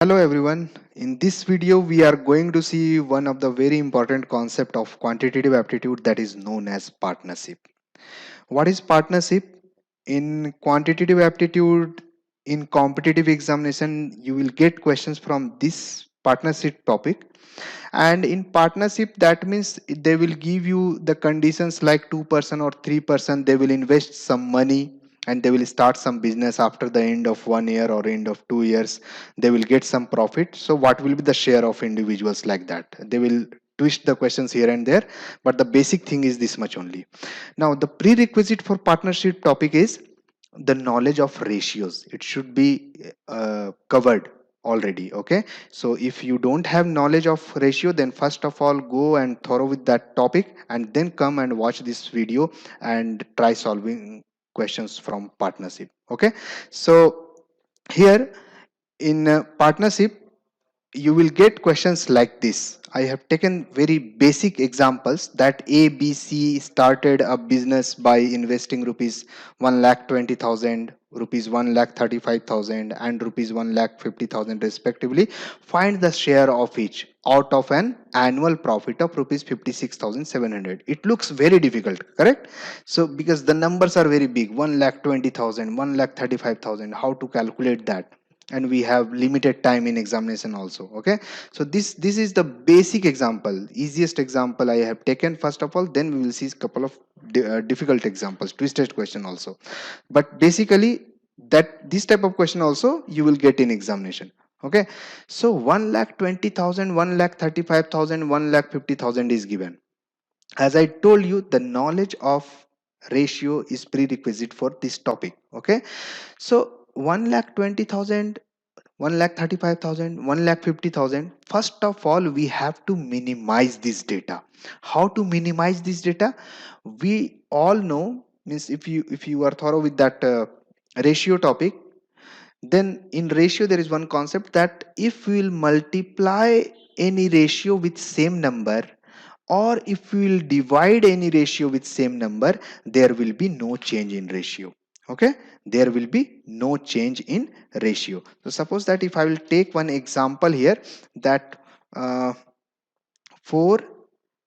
Hello everyone. In this video we are going to see one of the very important concept of quantitative aptitude, that is known as partnership. What is partnership? In quantitative aptitude, in competitive examination, you will get questions from this partnership topic. And in partnership, that means they will give you the conditions like 2% or 3%. They will invest some money and they will start some business. After the end of 1 year or end of 2 years, they will get some profit. So what will be the share of individuals? Like that, they will twist the questions here and there, but the basic thing is this much only. Now the prerequisite for partnership topic is the knowledge of ratios. It should be covered already. Okay, so if you don't have knowledge of ratio, then first of all go and thorough with that topic and then come and watch this video and try solving questions from partnership. Okay, so here in partnership you will get questions like this. I have taken very basic examples that ABC started a business by investing rupees 1,20,000, rupees 1,35,000, and rupees 1,50,000 respectively. Find the share of each out of an annual profit of rupees 56,700. It looks very difficult, correct? So because the numbers are very big, 1,20,000, 1,35,000, how to calculate that? And we have limited time in examination also. Okay, so this is the basic example, easiest example I have taken first of all, then we will see a couple of difficult examples, twisted question also. But basically that this type of question also you will get in examination. Okay, so 1,20,000, 1,35,000, 1,50,000 is given. As I told you, the knowledge of ratio is prerequisite for this topic. Okay, so 1,20,000, 1,35,000, 1,50,000. First of all, we have to minimize this data. How to minimize this data? We all know, means if you are thorough with that ratio topic, then in ratio there is one concept that if we will multiply any ratio with same number, or if we will divide any ratio with same number, there will be no change in ratio. Okay, there will be no change in ratio. So suppose that if I will take one example here, that uh, 4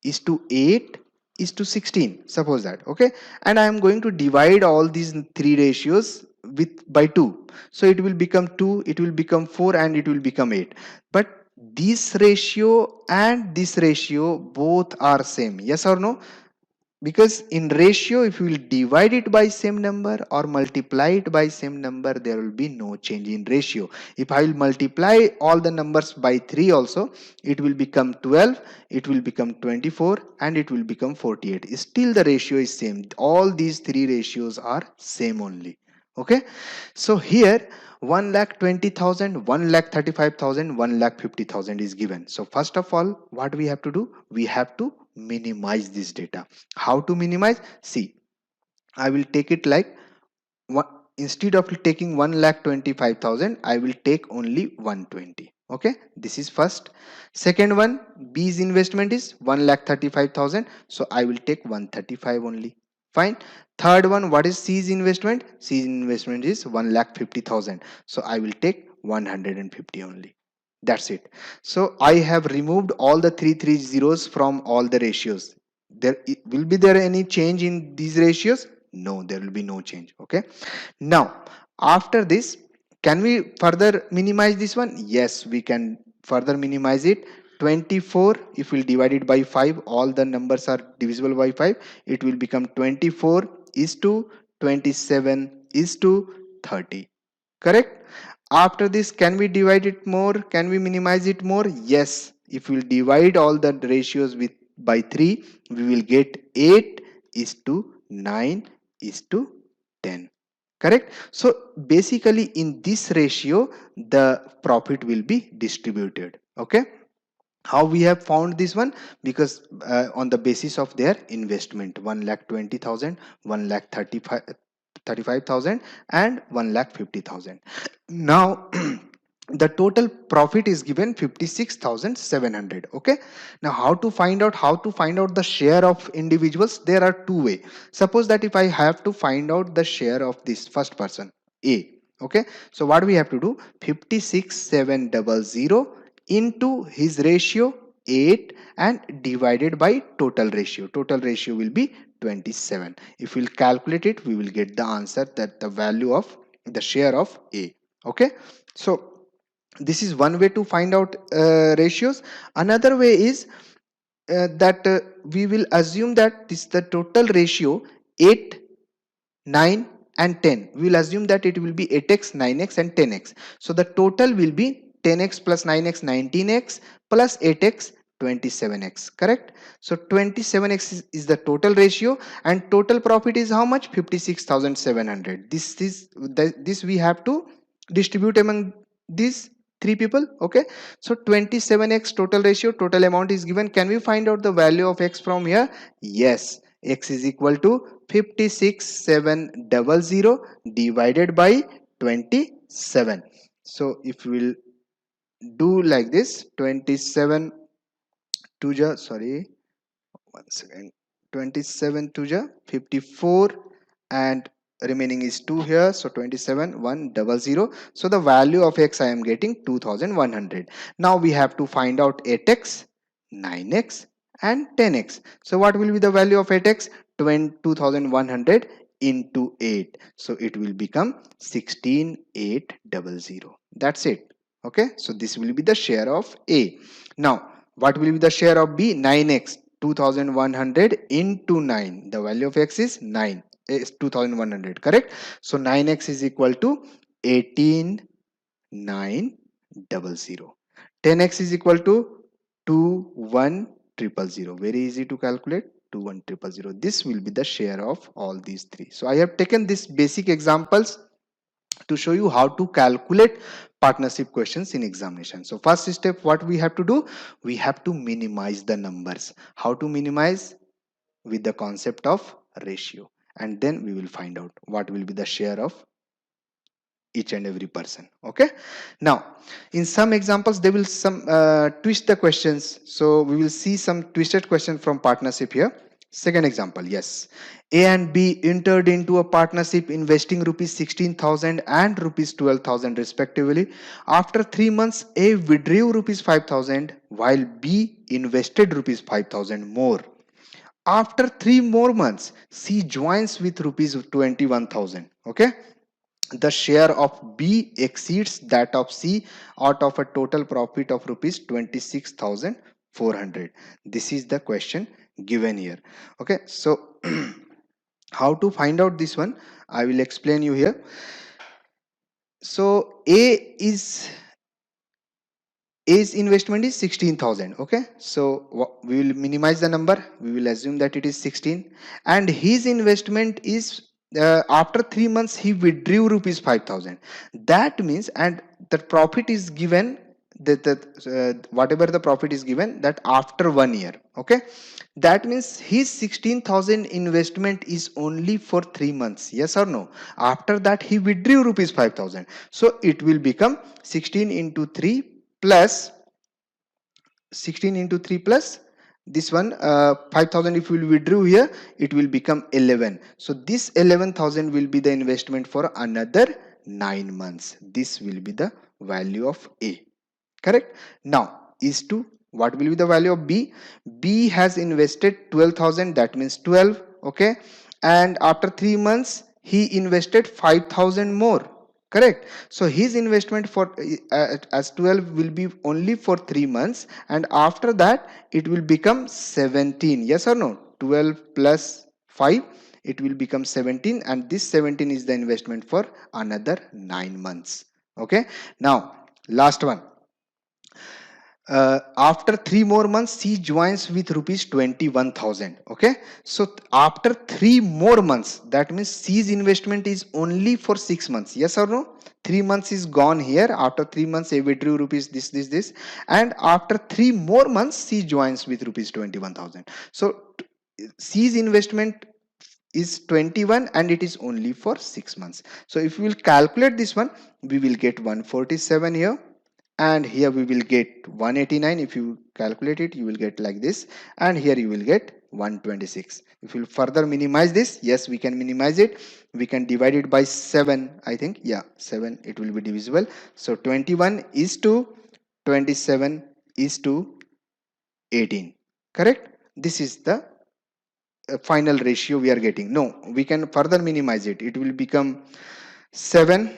is to 8 is to 16, suppose that. Okay, and I am going to divide all these three ratios with by 2, so it will become 2, it will become 4, and it will become 8. But this ratio and this ratio both are same, yes or no? Because in ratio, if you will divide it by same number or multiply it by same number, there will be no change in ratio. If I will multiply all the numbers by 3 also, it will become 12, it will become 24, and it will become 48. Still the ratio is same. All these three ratios are same only. Okay, so here 1,20,000, 1,35,000, 1,50,000 is given. So first of all, what we have to do? We have to minimize this data. How to minimize? See, I will take it like one, instead of taking 1,25,000, I will take only 120. Okay, this is first. Second one, B's investment is 1,35,000, so I will take 135 only. Fine. Third one, what is C's investment? C's investment is 1,50,000, so I will take 150 only. That's it. So I have removed all the three zeros from all the ratios. Will be there any change in these ratios? No, there will be no change. Okay, now after this, can we further minimize this one? Yes, we can further minimize it. 24, if we divide it by 5, all the numbers are divisible by 5, it will become 24 is to 27 is to 30. Correct? After this, can we divide it more? Can we minimize it more? Yes. If we divide all the ratios with by 3, we will get 8 is to 9 is to 10. Correct? So basically in this ratio, the profit will be distributed. Okay? How we have found this one? Because on the basis of their investment, 1,20,000, 1,35,000, and 1,50,000. Now the total profit is given 56,700. Okay, now how to find out? How to find out the share of individuals? There are two ways. Suppose that if I have to find out the share of this first person, A. Okay, so what we have to do, 56700 into his ratio 8 and divided by total ratio. Total ratio will be 27. If we'll calculate it, we will get the answer, that the value of the share of A. Okay, so this is one way to find out ratios. Another way is that we will assume that this the total ratio 8, 9 and 10. We will assume that it will be 8x, 9x and 10x. So the total will be 10x plus 9x, 19x plus 8x, 27x. Correct? So 27x is the total ratio, and total profit is how much? 56,700. This we have to distribute among these three people. Okay, so 27x total ratio, total amount is given. Can we find out the value of x from here? Yes, x is equal to 56700 divided by 27. So if we will do like this, 27 to ja, sorry, one second, 27 to ja 54, and remaining is 2 here, so 27100. So the value of x I am getting 2100. Now we have to find out 8x, 9x and 10x. So what will be the value of 8x? 2100 into 8, so it will become 16800. That's it. Okay, so this will be the share of A. Now what will be the share of B? 9x. 2100 into 9, the value of x is 9, is 2100. Correct? So 9x is equal to 18900. 10x is equal to 21000. Very easy to calculate. 21000. This will be the share of all these three. So I have taken these basic examples to show you how to calculate partnership questions in examination. So first step, what we have to do, we have to minimize the numbers. How to minimize? With the concept of ratio, and then we will find out what will be the share of each and every person. Okay, now in some examples they will some twist the questions, so we will see some twisted question from partnership here. Second example, yes, A and B entered into a partnership investing rupees 16,000 and rupees 12,000 respectively. After 3 months, A withdrew rupees 5,000 while B invested rupees 5,000 more. After 3 more months, C joins with rupees 21,000. Okay, the share of B exceeds that of C out of a total profit of rupees 26,400. This is the question given here. Okay, so how to find out this one, I will explain you here. So A's investment is 16,000. Okay, so we will minimize the number, we will assume that it is 16, and his investment is after 3 months he withdrew rupees 5,000. That means, and the profit is given, that whatever the profit is given, that after 1 year. Okay, that means his 16,000 investment is only for 3 months. Yes or no? After that he withdrew rupees 5,000, so it will become 16 into 3 plus 16 into 3 plus this one 5,000. If we will withdraw here, it will become 11. So this 11,000 will be the investment for another 9 months. This will be the value of A. Correct? Now is to, what will be the value of B? B has invested 12,000, that means 12. Okay, and after 3 months he invested 5,000 more. Correct? So his investment for as 12 will be only for 3 months, and after that it will become 17. Yes or no? 12 plus 5, it will become 17, and this 17 is the investment for another 9 months. Okay, now last one. After 3 more months C joins with rupees 21,000. Okay, so after 3 more months, that means C's investment is only for 6 months. Yes or no? 3 months is gone here. After 3 months he withdrew rupees this, and after 3 more months C joins with rupees 21,000. So C's investment is 21 and it is only for 6 months. So if we will calculate this one, we will get 147 here, and here we will get 189. If you calculate it, you will get like this, and here you will get 126. If you further minimize this, yes, we can minimize it. We can divide it by 7, I think. Yeah, 7, it will be divisible. So 21 is to 27 is to 18. Correct? This is the final ratio we are getting. No, we can further minimize it. It will become 7,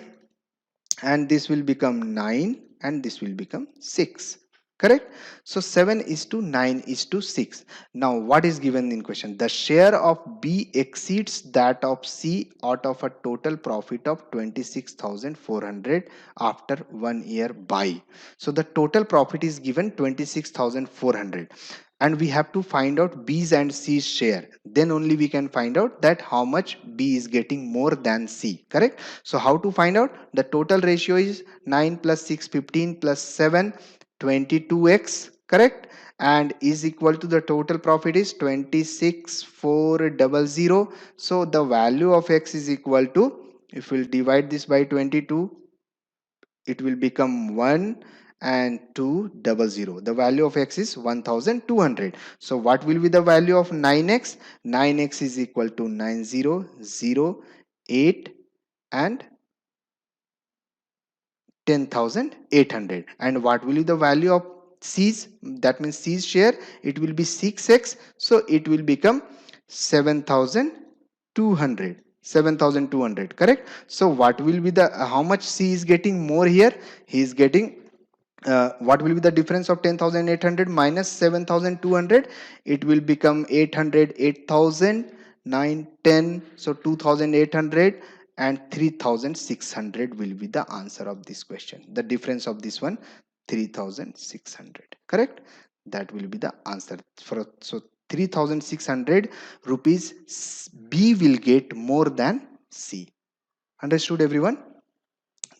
and this will become 9, and this will become 6. Correct? So 7 is to 9 is to 6. Now what is given in question? The share of B exceeds that of C out of a total profit of 26,400 after 1 year by. So the total profit is given 26,400, and we have to find out B's and C's share. Then only we can find out that how much B is getting more than C. Correct? So how to find out? The total ratio is 9 plus 6, 15 plus 7, 22x. Correct? And is equal to the total profit is 26,400. So the value of x is equal to, if we'll divide this by 22, it will become 1 and 200. The value of x is 1200. So what will be the value of 9x? 9x is equal to 9008 and 10,800. And what will be the value of C's? That means C's share, it will be 6x. So it will become 7,200. 7,200. Correct? So what will be the, how much C is getting more here? He is getting, what will be the difference of 10,800 minus 7,200? It will become 800, 8,000, 9, 10. So 2,800 and 3,600 will be the answer of this question. The difference of this one, 3,600. Correct? That will be the answer. So 3,600 rupees B will get more than C. Understood, everyone?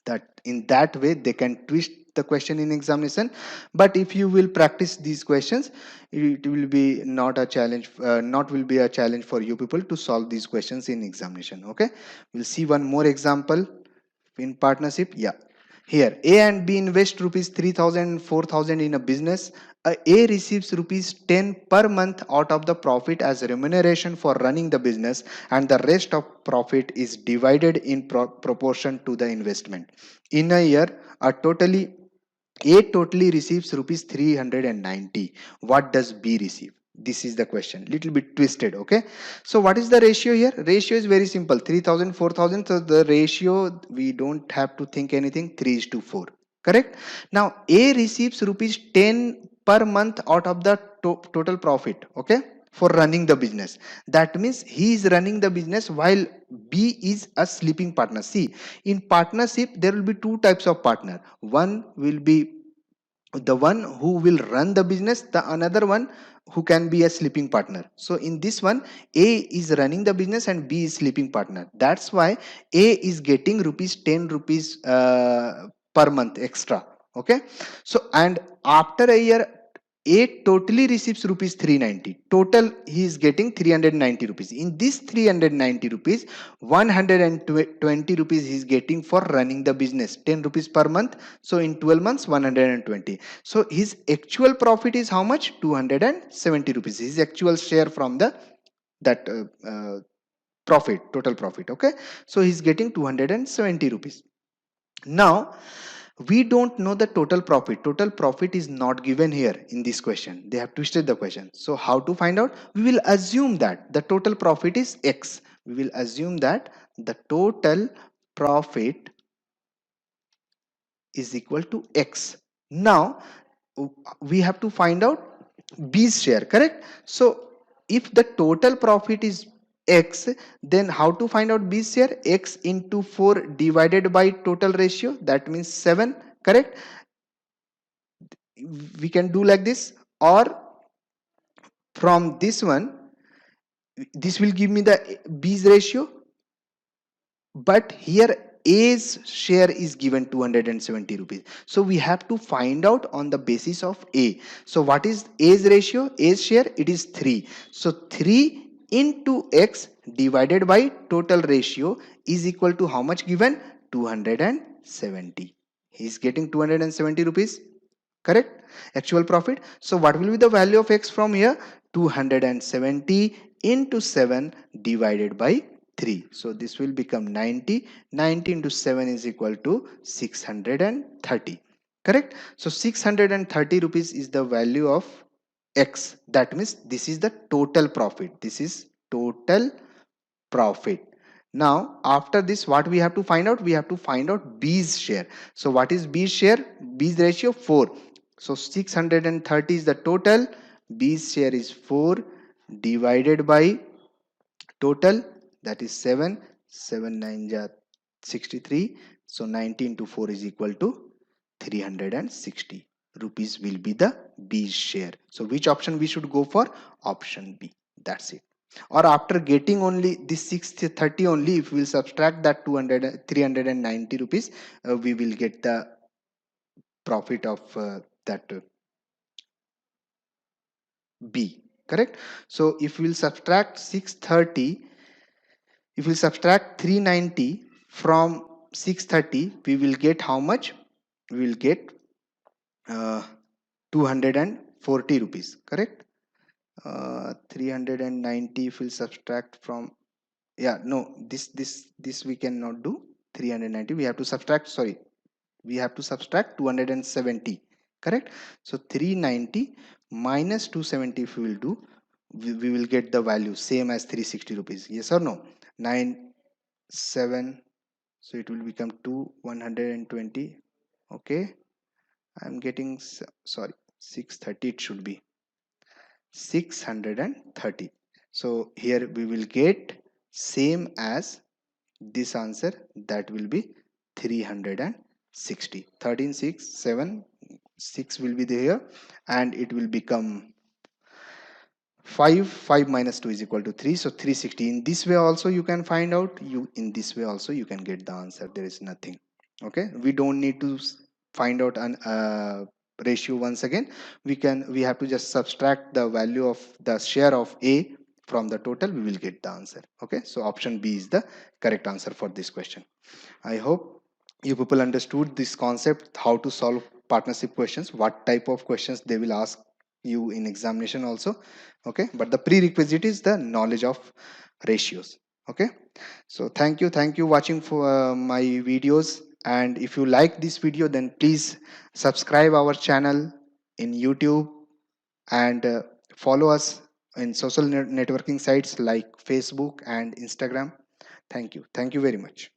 That in that way they can twist the question in examination. But if you will practice these questions, it will be not a challenge, not will be a challenge for you people to solve these questions in examination. Okay, we'll see one more example in partnership. Yeah, here A and B invest rupees 3,000 4,000 in a business. A receives rupees 10 per month out of the profit as remuneration for running the business, and the rest of profit is divided in proportion to the investment. In a year, A totally receives rupees 390. What does B receive? This is the question. Little bit twisted. Okay. So what is the ratio here? Ratio is very simple. 3,000, 4,000. So the ratio, we don't have to think anything. 3 is to 4. Correct. Now A receives rupees 10 per month out of the total profit. Okay. For running the business. That means he is running the business while B is a sleeping partner. See, in partnership, there will be two types of partner. One will be the one who will run the business, the another one who can be a sleeping partner. So in this one, A is running the business and B is sleeping partner. That's why A is getting rupees 10 rupees per month extra. Okay, so and after a year, A totally receives rupees 390. Total he is getting 390 rupees. In this 390 rupees, 120 rupees he is getting for running the business. 10 rupees per month. So in 12 months, 120. So his actual profit is how much? 270 rupees. His actual share from the that profit, total profit. Okay. So he's getting 270 rupees. Now we don't know the total profit. Total profit is not given here in this question. They have twisted the question. So how to find out? We will assume that the total profit is X. We will assume that the total profit is equal to X. Now we have to find out B's share. Correct? So if the total profit is X, then how to find out B's share? X into 4 divided by total ratio, that means 7. Correct? We can do like this, or from this one, this will give me the B's ratio, but here A's share is given 270 rupees. So we have to find out on the basis of A. So what is A's ratio? A's share, it is 3. So 3 into X divided by total ratio is equal to how much given? 270. He is getting 270 rupees. Correct? Actual profit. So what will be the value of X from here? 270 into 7 divided by 3. So this will become 90. 90 into 7 is equal to 630. Correct? So 630 rupees is the value of X. That means this is the total profit. This is total profit. Now after this, what we have to find out? We have to find out B's share. So what is B's share? B's ratio 4. So 630 is the total. B's share is 4 divided by total, that is 7. 7 9 ja 63. So 90 into 4 is equal to 360 rupees will be the B's share. So which option we should go for? Option B. That's it. Or after getting only this 630 only, if we will subtract that 200 390 rupees, we will get the profit of that B. Correct? So if we will subtract 630, if we subtract 390 from 630, we will get how much? We will get uh, 240 rupees. Correct? 390 if we subtract from, yeah, no, this we cannot do. 390 we have to subtract, sorry, we have to subtract 270. Correct? So 390 minus 270 if we will do, we will get the value same as 360 rupees. Yes or no? 9 7, so it will become 2 120. Okay, I'm getting sorry, 630, it should be 630. So here we will get same as this answer, that will be 360. 13 6 7 6 will be there, and it will become 5. 5 minus 2 is equal to 3. So 360. In this way also you can find out, you in this way also you can get the answer. There is nothing. Okay, we don't need to find out an ratio once again. We have to just subtract the value of the share of A from the total, we will get the answer. Okay, so option B is the correct answer for this question. I hope you people understood this concept, how to solve partnership questions, what type of questions they will ask you in examination also. Okay, but the prerequisite is the knowledge of ratios. Okay, so thank you watching for my videos, and if you like this video, then please subscribe our channel in YouTube, and follow us in social networking sites like Facebook and Instagram. Thank you very much.